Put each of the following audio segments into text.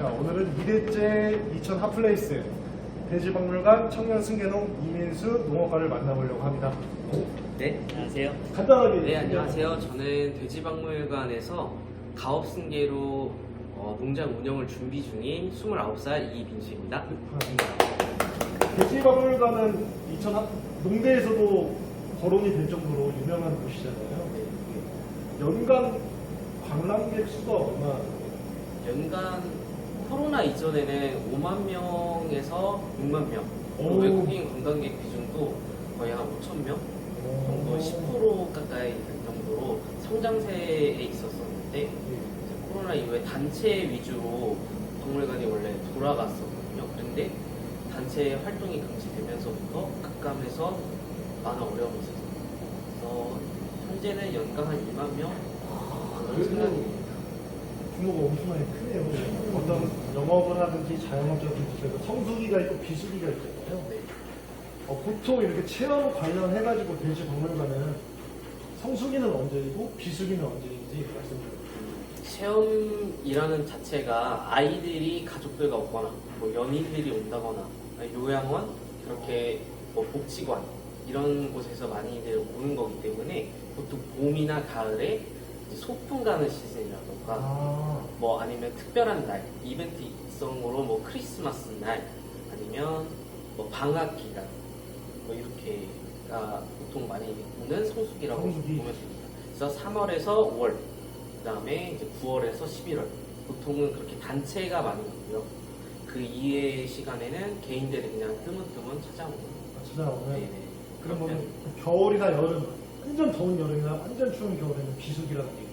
자, 오늘은 2대째 이천 핫플레이스 돼지박물관 청년승계농 이민수 농업가를 만나보려고 합니다. 네, 안녕하세요. 간단하게. 네, 안녕하세요. 저는 돼지박물관에서 가업승계로 농장 운영을 준비 중인 29살 이민수입니다. 반갑습니다. 돼지박물관은 이천 농대에서도 거론이 될 정도로 유명한 곳이잖아요. 연간 관람객 수가 얼마나 돼요? 연간 코로나 이전에는 5만 명에서 6만 명, 오. 외국인 관광객 비중도 거의 한 5천 명 정도, 10% 가까이 될 정도로 성장세에 있었었는데 이제 코로나 이후에 단체 위주로 박물관이 원래 돌아갔었거든요. 그런데 단체 활동이 금지되면서부터 급감해서 많은 어려움이 있었어요. 그래서 현재는 연간 한 2만 명 그런 생각입니다. 규모가 엄청나게 크네요. 어떤 영업을 하든지 자영업자든지 저희가 성수기가 있고 비수기가 있잖아요. 네. 보통 이렇게 체험 관련해가지고 돼지박물관은 성수기는 언제이고 비수기는 언제인지 말씀드려주세요. 체험이라는 자체가 아이들이 가족들과 오거나 뭐 연인들이 온다거나 요양원, 그렇게 뭐 복지관 이런 곳에서 많이들 오는 거기 때문에 보통 봄이나 가을에 이제 소풍 가는 시즌이라던가 뭐 아니면 특별한 날, 이벤트성으로 뭐 크리스마스 날 아니면 뭐 방학 기간 뭐 이렇게가 보통 많이 오는 성수기라고 성수기. 보면 됩니다. 그래서 3월에서 5월, 그 다음에 이제 9월에서 11월 보통은 그렇게 단체가 많이 오고요. 그 이외의 시간에는 개인들이 그냥 뜨문뜨문 찾아오는. 찾아오면 네네. 그러면 겨울이나 여름, 완전 더운 여름이나 완전 추운 겨울에는 비수기라는 게 있고.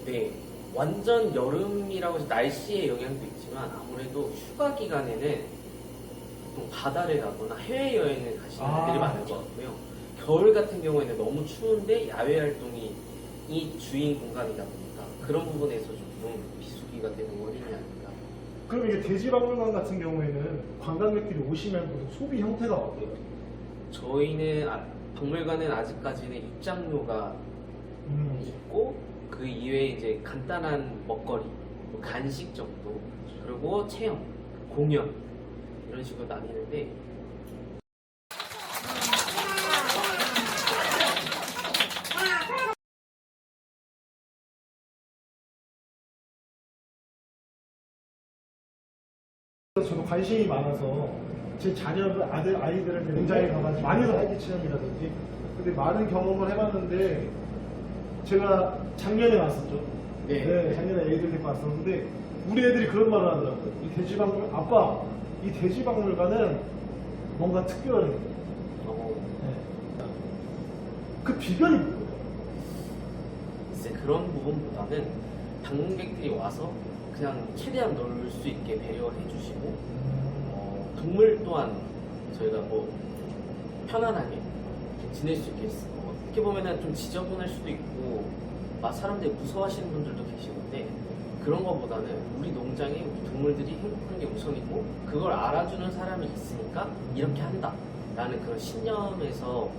네, 완전 여름이라고 해서 날씨의 영향도 있지만 아무래도 휴가 기간에는 보통 바다를 가거나 해외여행을 가시는 분들이 많은 것 같고요. 겨울 같은 경우에는 너무 추운데 야외 활동이 이 주인 공간이다 보니까 그런 부분에서 조금 비수기가 되는 원인이 아닌가. 그럼 이게 돼지박물관 같은 경우에는 관광객들이 오시면 보통 소비 형태가 어때요? 저희는 박물관은 아직까지는 입장료가 있고 그 이외에 이제 간단한 먹거리, 뭐 간식 정도, 그리고 체험, 공연 이런 식으로 나뉘는데 저도 관심이 많아서 제 자녀들, 아이들을 농장에 가가지고 많이도 활기 체험이라든지 근데 많은 경험을 해봤는데 제가 작년에 왔었죠. 네. 작년에 애들 데리고 왔었는데 우리 애들이 그런 말을 하더라고요. 이 돼지박물관, 아빠, 이 돼지박물관은 뭔가 특별해. 그 비결이 뭐예요? 글쎄 그런 부분보다는 방문객들이 와서 그냥 최대한 놀 수 있게 배려를 해주시고 동물 또한 저희가 뭐 편안하게 지낼 수 있게 어떻게 보면은 좀 지저분할 수도 있고 막 사람들이 무서워하시는 분들도 계시는데 그런 것보다는 우리 농장에 우리 동물들이 행복한 게 우선이고 그걸 알아주는 사람이 있으니까 이렇게 한다라는 그런 신념에서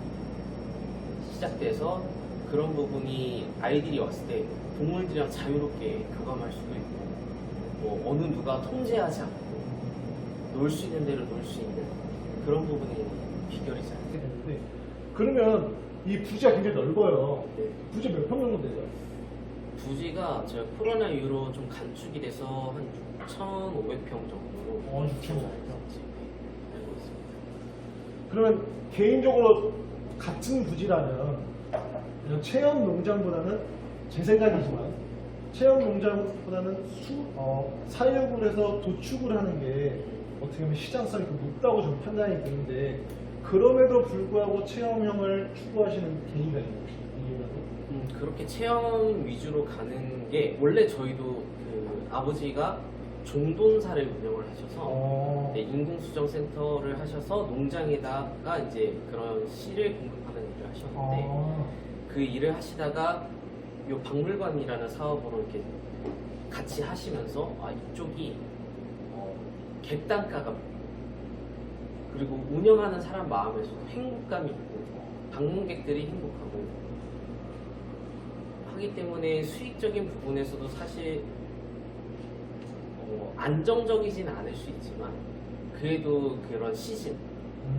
시작돼서 그런 부분이 아이들이 왔을 때 동물들이랑 자유롭게 교감할 수도 있고 뭐 어느 누가 통제하지 않고 놀 수 있는 대로 놀 수 있는 그런 부분이 비결이지 않을까. 되는데 그러면 이 부지가 굉장히 넓어요. 네. 부지 몇 평 정도 되죠? 부지가 제가 코로나 이후로 좀 간축이 돼서 한 6,500평 정도로 6,500평. 알고 있습니다. 그러면 개인적으로 같은 부지라면 이런 체험 농장보다는 제 생각이지만 체험 농장보다는 사육을 해서 도축을 하는 게 어떻게 보면 시장성이 더 높다고 저는 판단이 드는데 그럼에도 불구하고 체험형을 추구하시는 계기가 있는 것이죠. 그렇게 체험 위주로 가는 게 원래 저희도 그 아버지가 종돈사를 운영을 하셔서 네, 인공수정센터를 하셔서 농장에다가 이제 그런 씨를 공급하는 일을 하셨는데 그 일을 하시다가 요 박물관이라는 사업으로 이렇게 같이 하시면서 이쪽이 객단가가 그리고 운영하는 사람 마음에서도 행복감이 있고 방문객들이 행복하고 하기 때문에 수익적인 부분에서도 사실 안정적이지는 않을 수 있지만 그래도 그런 시즌,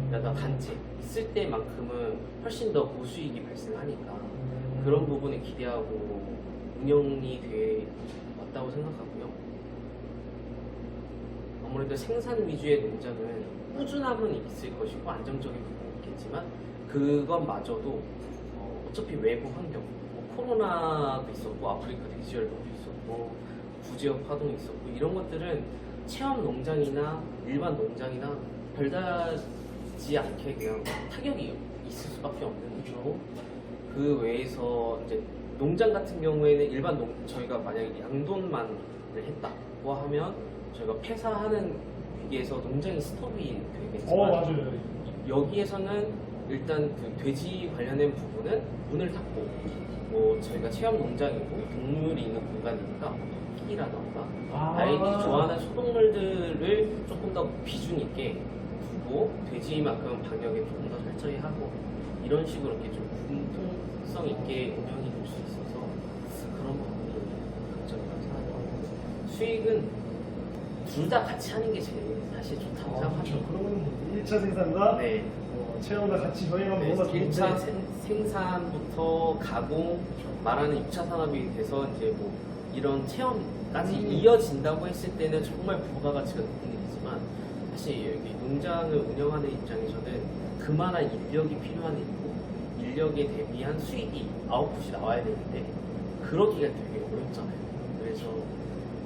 그러니까 단체 있을 때만큼은 훨씬 더 고수익이 발생하니까 그런 부분을 기대하고 운영이 돼 왔다고 생각하고요. 아무래도 생산 위주의 농장은 꾸준함은 있을 것이고 안정적인 부분이 있겠지만 그것마저도 어차피 외부 환경, 뭐 코로나도 있었고 아프리카 돼지열병도 있었고 부지역 파동이 있었고 이런 것들은 체험 농장이나 일반 농장이나 별다르지 않게 그냥 타격이 있을 수밖에 없는 거죠. 그 외에서 이제 농장 같은 경우에는 저희가 만약에 양돈만을 했다고 하면 저희가 폐사하는 위기에서 농장이 스톱이 되겠지만 맞아요. 여기에서는 일단 그 돼지 관련된 부분은 문을 닫고 뭐 저희가 체험 농장이고 동물이 있는 공간이니까 토끼라던가 아이들이 좋아하는 소동물들을 조금 더 비중 있게 두고 돼지만큼은 방역에 조금 더 철저히 하고 이런 식으로 이렇게 좀 융통성 있게 운영이 될 수 있어서 그런 부분이 강점이라고 생각합니다. 수익은 둘 다 같이 하는 게 제일 사실 좋다고 그렇죠. 생각합니다. 그러면 1차 생산과 네. 체험과 같이 병행하면 네, 너무나 좋은데 1차 생산부터 가공, 말하는 6차 산업이 돼서 이제 뭐 이런 체험까지 이어진다고 했을 때는 정말 부가가치가 높은 일이지만 사실 여기 농장을 운영하는 입장에서는 그만한 인력이 필요한 일이고 인력에 대비한 수익이 아웃풋이 나와야 되는데 그러기가 되게 어렵잖아요. 그래서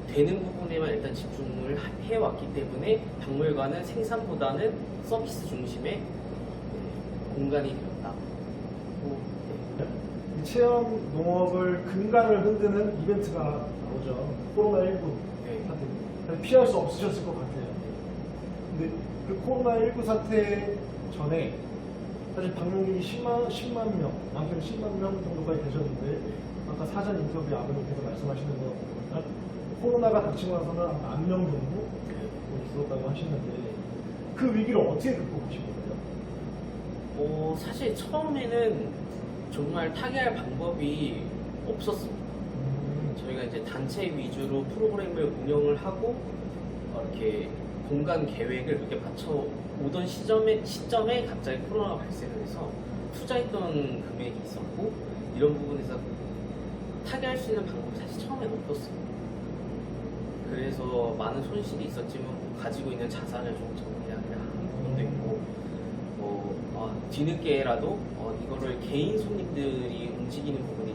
되는 부분에만 일단 집중을 해왔기 때문에 박물관은 생산보다는 서비스 중심의 공간이 되었다. 이 체험 농업을 근간을 흔드는 이벤트가 나오죠. 코로나19 네. 사태. 피할 수 없으셨을 것 같아요. 근데 그 코로나19 사태 전에 사실 방문객이 10만 명, 많게는 10만 명 정도까지 되셨는데 아까 사전 인터뷰 아버님께서 말씀하시는 거 보면 코로나가 닥치고 나서는 한 10,000명 정도 있었다고 하시는데 그 위기를 어떻게 극복하신 거예요? 사실 처음에는 정말 타개할 방법이 없었습니다. 저희가 이제 단체 위주로 프로그램을 운영을 하고 이렇게 공간 계획을 이렇게 맞춰 오던 시점에 갑자기 코로나가 발생을 해서 투자했던 금액이 있었고 이런 부분에서 타개할 수 있는 방법이 사실 처음엔 없었어요. 그래서 많은 손실이 있었지만 가지고 있는 자산을 좀 정리하는 부분도 있고 뒤늦게라도 이거를 개인 손님들이 움직이는 부분이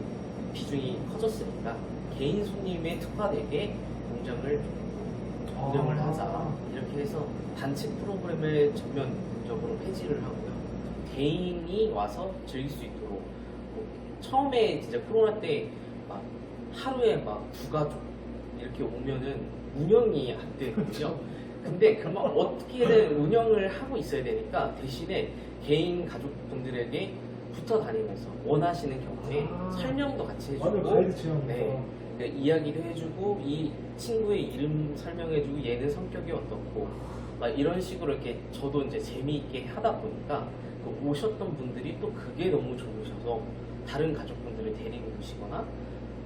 비중이 커졌으니까 개인 손님에 특화되게 농장을 운영을 하자 이렇게 해서 단체 프로그램을 전면적으로 폐지를 하고요. 개인이 와서 즐길 수 있도록 처음에 진짜 코로나 때 막 하루에 막 2가족 이렇게 오면은 운영이 안 되거든요. 근데 그러면 어떻게든 운영을 하고 있어야 되니까 대신에 개인 가족분들에게 붙어 다니면서 원하시는 경우에 설명도 같이 해주고 가이드 체험. 네, 이야기도 해주고 이 친구의 이름 설명해주고 얘는 성격이 어떻고 막 이런 식으로 이렇게 저도 이제 재미있게 하다 보니까 그 오셨던 분들이 또 그게 너무 좋으셔서 다른 가족분들을 데리고 오시거나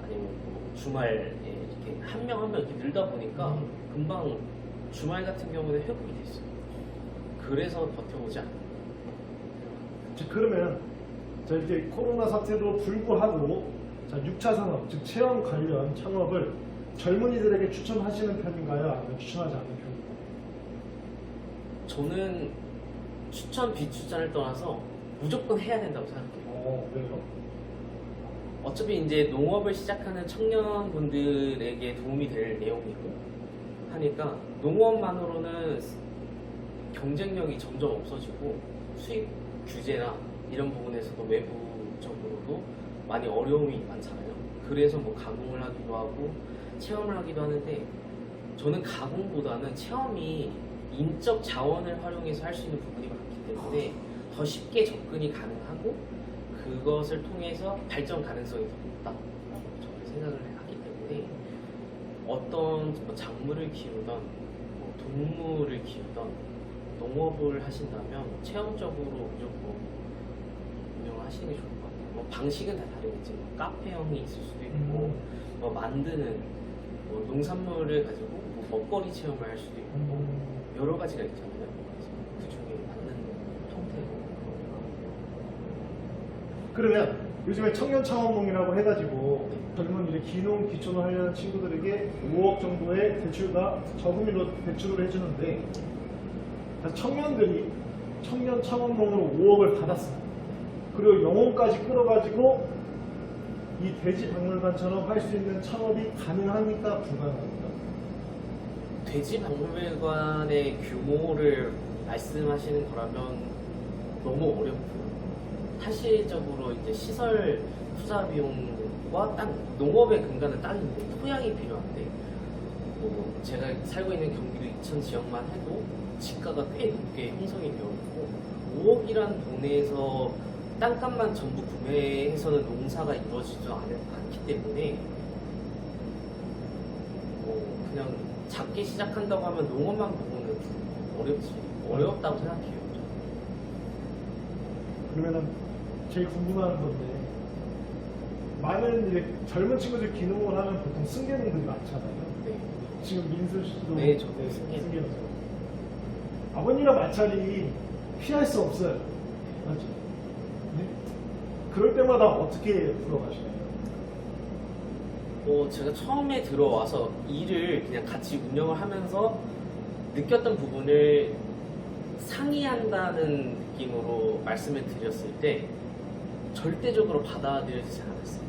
아니면 뭐 주말에 이렇게 한 명 한 명 이렇게 늘다 보니까 금방 주말 같은 경우는 회복이 됐어요. 그래서 버텨오지 않아요. 그러면 자 이렇게 코로나 사태도 불구하고 자 6차 산업 즉 체험 관련 창업을 젊은이들에게 추천하시는 편인가요? 아니면 추천하지 않는 편인가요? 저는 추천 비추천을 떠나서 무조건 해야 된다고 생각해요. 왜요? 어차피 이제 농업을 시작하는 청년분들에게 도움이 될 내용이고 하니까 농업만으로는 경쟁력이 점점 없어지고 수입 규제나 이런 부분에서도 외부적으로도 많이 어려움이 많잖아요. 그래서 뭐 가공을 하기도 하고 체험을 하기도 하는데 저는 가공보다는 체험이 인적 자원을 활용해서 할 수 있는 부분이 많기 때문에 더 쉽게 접근이 가능하고 그것을 통해서 발전 가능성이 더 높다 저는 생각을 하기 때문에 어떤 뭐 작물을 키우던 뭐 동물을 키우던 농업을 하신다면 체험적으로 무조건 운영을 하시는 게 좋을 것 같아요. 뭐 방식은 다 다르겠지. 뭐 카페형이 있을 수도 있고 뭐 만드는 뭐 농산물을 가지고 뭐 먹거리 체험을 할 수도 있고 여러 가지가 있잖아요. 그 중에 맞는 형태로 그러면 요즘에 청년 창업농이라고 해가지고 젊은 이제 기농 기촌을 하려는 친구들에게 5억 정도의 대출과 저금리로 대출을 해주는데 청년들이 청년 창업농으로 5억을 받았어요. 그리고 영혼까지 끌어가지고 이 돼지박물관처럼 할 수 있는 창업이 가능합니까? 불가능합니까? 돼지박물관의 규모를 말씀하시는 거라면 너무 어렵고요. 사실적으로 이제 시설 투자 비용과 땅, 농업의 근간은 땅인데 토양이 필요한데 뭐 제가 살고 있는 경기도 이천 지역만 해도 지가가 꽤 높게 형성이 되어 있고 5억이란 돈에서 땅값만 전부 구매해서는 농사가 이루어지지 않기 때문에 그냥 작게 시작한다고 하면 농업만 보고는 어렵다고 생각해요. 그러면은 제일 궁금한 건데 많은 이제 젊은 친구들 기농을 하면 보통 승계농들이 많잖아요. 네. 지금 민수 씨도 네, 저도 승계농. 승계농. 아버님이랑 마찰이 피할 수 없어요. 맞죠? 네? 그럴 때마다 어떻게 풀어가시나요? 제가 처음에 들어와서 일을 그냥 같이 운영을 하면서 느꼈던 부분을 상의한다는 느낌으로 말씀을 드렸을 때 절대적으로 받아들여지지 않았어요.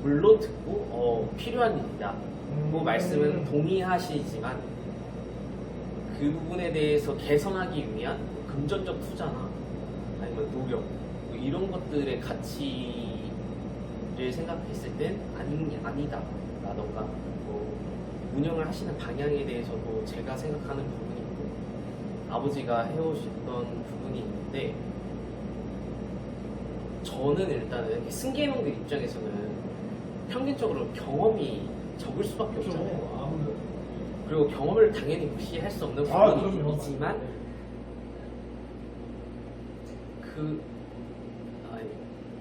물론 듣고 필요한 일이다. 그 말씀은 동의하시지만 그 부분에 대해서 개선하기 위한 금전적 투자나 아니면 노력 뭐 이런 것들의 가치를 생각했을 땐 아니다 라던가 뭐 운영을 하시는 방향에 대해서도 제가 생각하는 부분이 있고 아버지가 해오셨던 부분이 있는데 저는 일단은 승계농들 입장에서는 평균적으로 경험이 적을 수밖에 없잖아요. 아무래도. 그리고 경험을 당연히 무시할 수 없는 그럼요. 부분이지만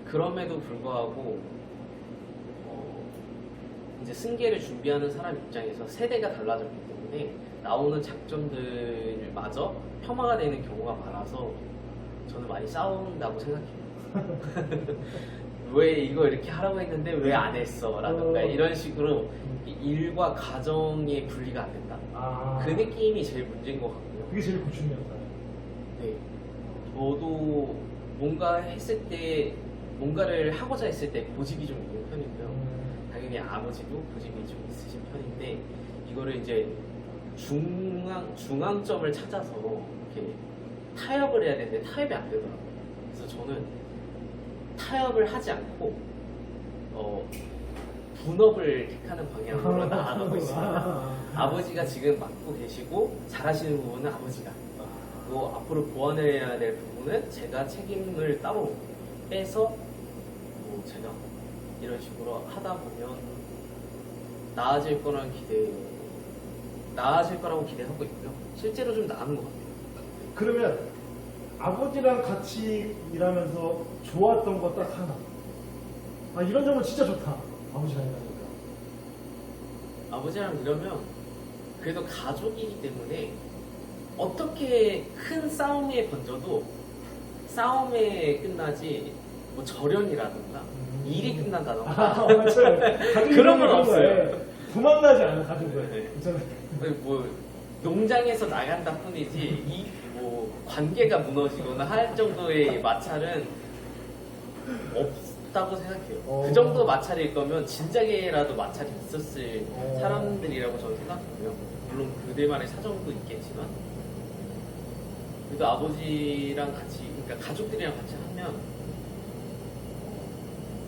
그럼에도 불구하고 이제 승계를 준비하는 사람 입장에서 세대가 달라졌기 때문에 나오는 작전들마저 폄하가 되는 경우가 많아서 저는 많이 싸운다고 생각해요. 왜 이거 이렇게 하라고 했는데 왜 안 했어? 라던가 이런 식으로 일과 가정의 분리가 안 된다. 그 느낌이 제일 문제인 것 같고요. 그게 제일 고충이었다. 네. 저도 뭔가 했을 때, 뭔가를 하고자 했을 때 고집이 좀 있는 편이고요. 당연히 아버지도 고집이 좀 있으신 편인데, 이거를 이제 중앙점을 찾아서 이렇게 타협을 해야 되는데 타협이 안 되더라고요. 그래서 저는 타협을 하지 않고, 분업을 택하는 방향으로 나아가고 있습니다. 아버지가 지금 맡고 계시고 잘하시는 부분은 아버지가, 그리고 앞으로 보완해야 될 부분은 제가 책임을 따로 빼서 뭐 제가 이런 식으로 하다 보면 나아질 거라고 기대하고 있고요. 실제로 좀 나은 것 같아요. 그러면 아버지랑 같이 일하면서 좋았던 거 딱 하나. 이런 점은 진짜 좋다. 아버지랑 일하니까. 아버지랑 이러면 그래도 가족이기 때문에 어떻게 큰 싸움에 번져도 싸움에 끝나지 뭐 절연이라든가 일이 끝난다던가 맞아요. 그런 건 없어요. 도망가지 않아 가족은. 네. 있잖아요. 뭐 농장에서 나간다 뿐이지 이 뭐 관계가 무너지거나 할 정도의 마찰은 없다고 생각해요. 그 정도 마찰일 거면 진작에라도 마찰이 있었을 사람들이라고 저는 생각하고요. 물론 그들만의 사정도 있겠지만 그래도 아버지랑 같이, 그러니까 가족들이랑 같이 하면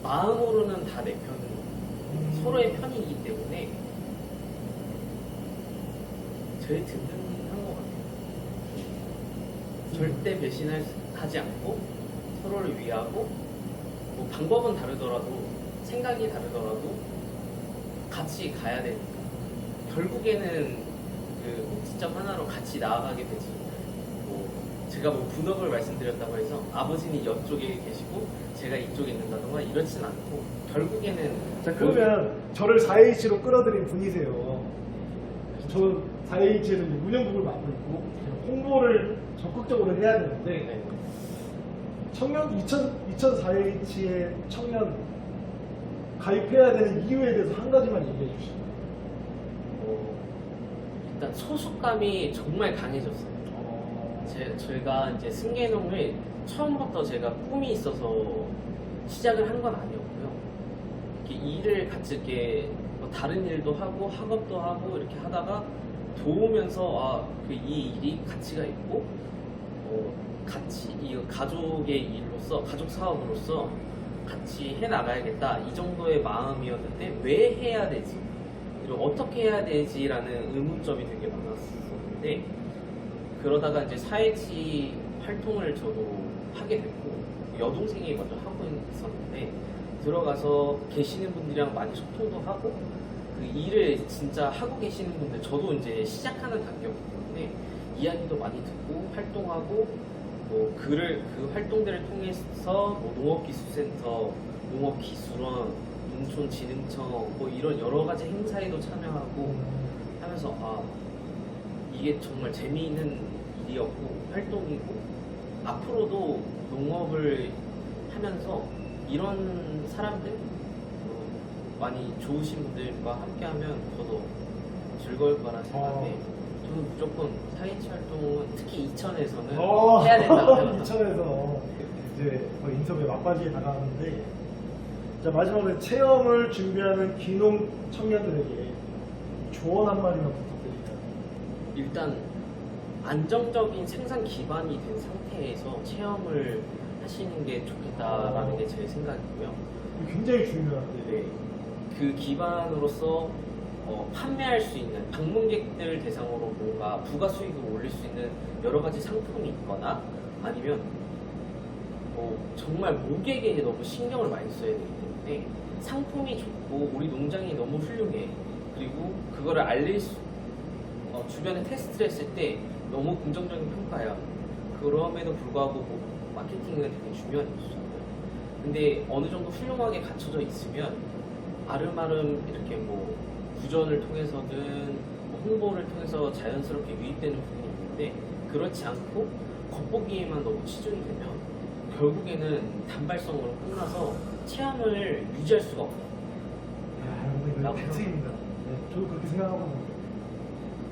마음으로는 다 내 편, 서로의 편이기 때문에 제일 든든한 것 같아요. 절대 배신하지 않고 서로를 위하고 뭐 방법은 다르더라도 생각이 다르더라도 같이 가야 되니까 결국에는 그 목적점 하나로 같이 나아가게 되지. 뭐 제가 뭐 분업을 말씀드렸다고 해서 아버지는 이쪽에 계시고 제가 이쪽에 있는다던가 이렇진 않고 결국에는 자, 그러면 저를 4H로 끌어들인 분이세요. 저는 4H에는 운영국을 맡고 있고 홍보를 적극적으로 해야 되는데 네. 청년 2004H의 청년 가입해야 되는 이유에 대해서 한 가지만 얘기해 주시죠. 일단 소속감이 정말 강해졌어요. 저희가 이제 승계농을 처음부터 제가 꿈이 있어서 시작을 한 건 아니었고요. 이렇게 일을 같이 이렇게 뭐 다른 일도 하고 학업도 하고 이렇게 하다가 도우면서 이 일이 가치가 있고 같이 이 가족의 일로서 가족 사업으로서 같이 해 나가야겠다 이 정도의 마음이었는데 왜 해야 되지? 그리고 어떻게 해야 되지라는 의문점이 되게 많았었는데 그러다가 이제 사회지 활동을 저도 하게 됐고 여동생이 먼저 하고 있었는데 들어가서 계시는 분들이랑 많이 소통도 하고 그 일을 진짜 하고 계시는 분들 저도 이제 시작하는 단계였기 때문에 이야기도 많이 듣고 활동하고 뭐 그 활동들을 통해서 뭐 농업기술센터, 농업기술원, 농촌진흥청 뭐 이런 여러 가지 행사에도 참여하고 하면서 이게 정말 재미있는 일이었고 활동이고 앞으로도 농업을 하면서 이런 사람들 많이 좋으신 분들과 함께하면 저도 즐거울 거라 생각해 저는 무조건 4.27 활동은 특히 이천에서는 해야 된다고 생각합니다. 이천에서 이제 거의 인터뷰 막바지에 다가왔는데 자 마지막으로 체험을 준비하는 귀농 청년들에게 조언 한마디만 부탁드립니다. 일단 안정적인 생산 기반이 된 상태에서 체험을 하시는 게 좋겠다라는 게 제 생각이고요. 굉장히 중요한데 네. 그 기반으로서 판매할 수 있는 방문객들 대상으로 뭔가 부가 수익을 올릴 수 있는 여러 가지 상품이 있거나 아니면 정말 모객에게 너무 신경을 많이 써야 되기 때문에 상품이 좋고 우리 농장이 너무 훌륭해 그리고 그거를 주변에 테스트를 했을 때 너무 긍정적인 평가야. 그럼에도 불구하고 마케팅은 되게 중요한 요소잖아요. 근데 어느 정도 훌륭하게 갖춰져 있으면 아름아름 이렇게 뭐 구전을 통해서든 홍보를 통해서 자연스럽게 유입되는 부분이 있는데 그렇지 않고 겉보기에만 너무 치중이 되면 결국에는 단발성으로 끝나서 체험을 유지할 수가 없어요. 이거 팩트입니다. 네, 저도 그렇게 생각하거든요.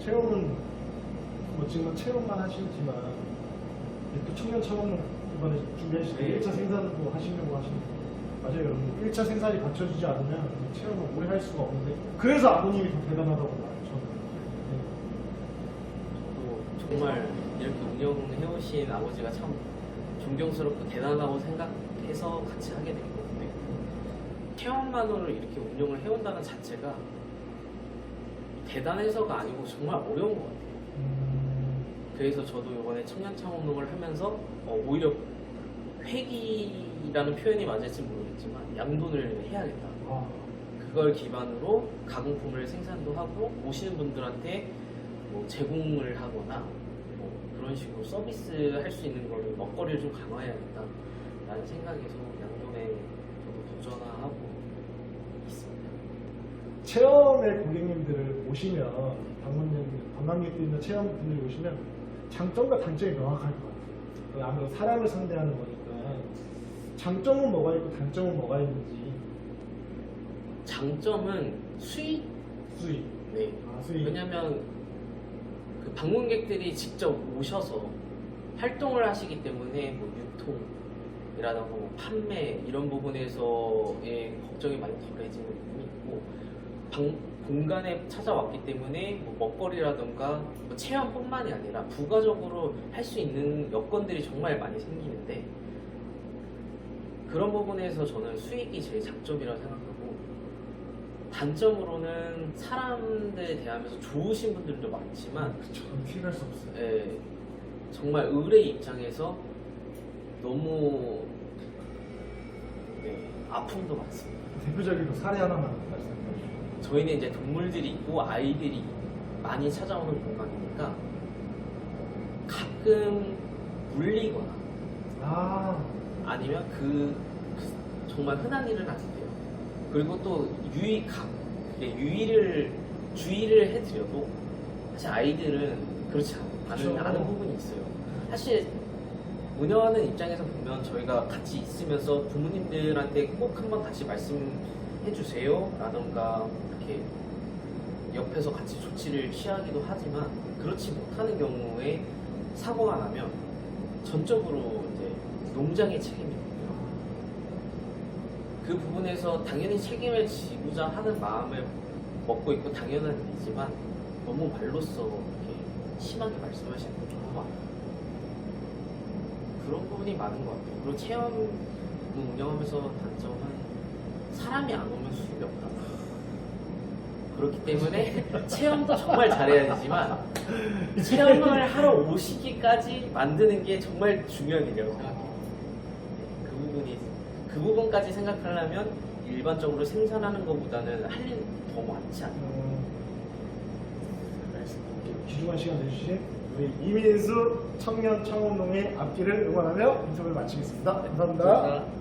체험은 뭐 지금 체험만 하시지만 또 청년 체험을 이번에 준비하실 때 1차 생산도 하시려고 하시는 맞아요 여러분. 1차 생산이 갖춰지지 않으면 체험을 오래 할 수가 없는데 그래서 아버님이 더 대단하다고 말해요. 저도 정말 이렇게 운영해오신 아버지가 참 존경스럽고 대단하다고 생각해서 같이 하게 된 건데 체험만으로 이렇게 운영을 해온다는 자체가 대단해서가 아니고 정말 어려운 것 같아요. 그래서 저도 이번에 청년창업농을 하면서 오히려 회기라는 표현이 맞을지 모르겠지만 양돈을 해야겠다. 그걸 기반으로 가공품을 생산도 하고 오시는 분들한테 뭐 제공을 하거나 뭐 그런 식으로 서비스 할 수 있는 거를 먹거리를 좀 강화해야겠다 라는 생각에서 양돈에 저도 도전하고 있습니다. 체험의 고객님들을 오시면 관광객들이나 체험분들이 오시면 장점과 단점이 명확할 것 같아요. 아무래도 사람을 상대하는 거니까 장점은 뭐가 있고 단점은 뭐가 있는지. 장점은 수익. 네. 수익. 왜냐면 그 방문객들이 직접 오셔서 활동을 하시기 때문에 뭐 유통이라던가 뭐 판매 이런 부분에서의 걱정이 많이 덜해지는 부분이 있고 공간에 찾아왔기 때문에 뭐 먹거리라던가 뭐 체험뿐만이 아니라 부가적으로 할 수 있는 여건들이 정말 많이 생기는데 그런 부분에서 저는 수익이 제일 장점이라고 생각하고 단점으로는 사람들에 대하면서 좋으신 분들도 많지만 그쵸, 피할 수 없어요. 예, 정말 의뢰 입장에서 너무 아픔도 많습니다. 대표적인 사례 하나만 말씀해 주시죠. 저희는 이제 동물들이 있고 아이들이 많이 찾아오는 공간이니까 가끔 물리거나 아, 아니면 정말 흔한 일은 아닌데요. 그리고 또 주의를 해드려도 사실 아이들은 그렇지 그렇죠. 않은 부분이 있어요. 사실 운영하는 입장에서 보면 저희가 같이 있으면서 부모님들한테 꼭 한번 다시 말씀해 주세요 라던가 이렇게 옆에서 같이 조치를 취하기도 하지만 그렇지 못하는 경우에 사고가 나면 전적으로 이제 농장의 책임이거든요. 그 부분에서 당연히 책임을 지고자 하는 마음을 먹고 있고 당연한 일이지만 너무 말로써 이렇게 심하게 말씀하시는 거 너무 많아요. 그런 부분이 많은 것 같아요. 그리고 체험 운영하면서 단점은 사람이 안 오면 수입이 없다. 그렇기 때문에 체험도 정말 잘해야 되지만 체험을 하러 오시기까지 만드는 게 정말 중요한 일이라고 생각해요. 그 부분까지 생각하려면 일반적으로 생산하는 것보다는 할 일 더 많지 않나요? 알겠습니다. 귀중한 시간 내주신 우리 이민수 청년 창업농의 앞길을 응원하며 인터뷰를 마치겠습니다. 감사합니다. 감사합니다.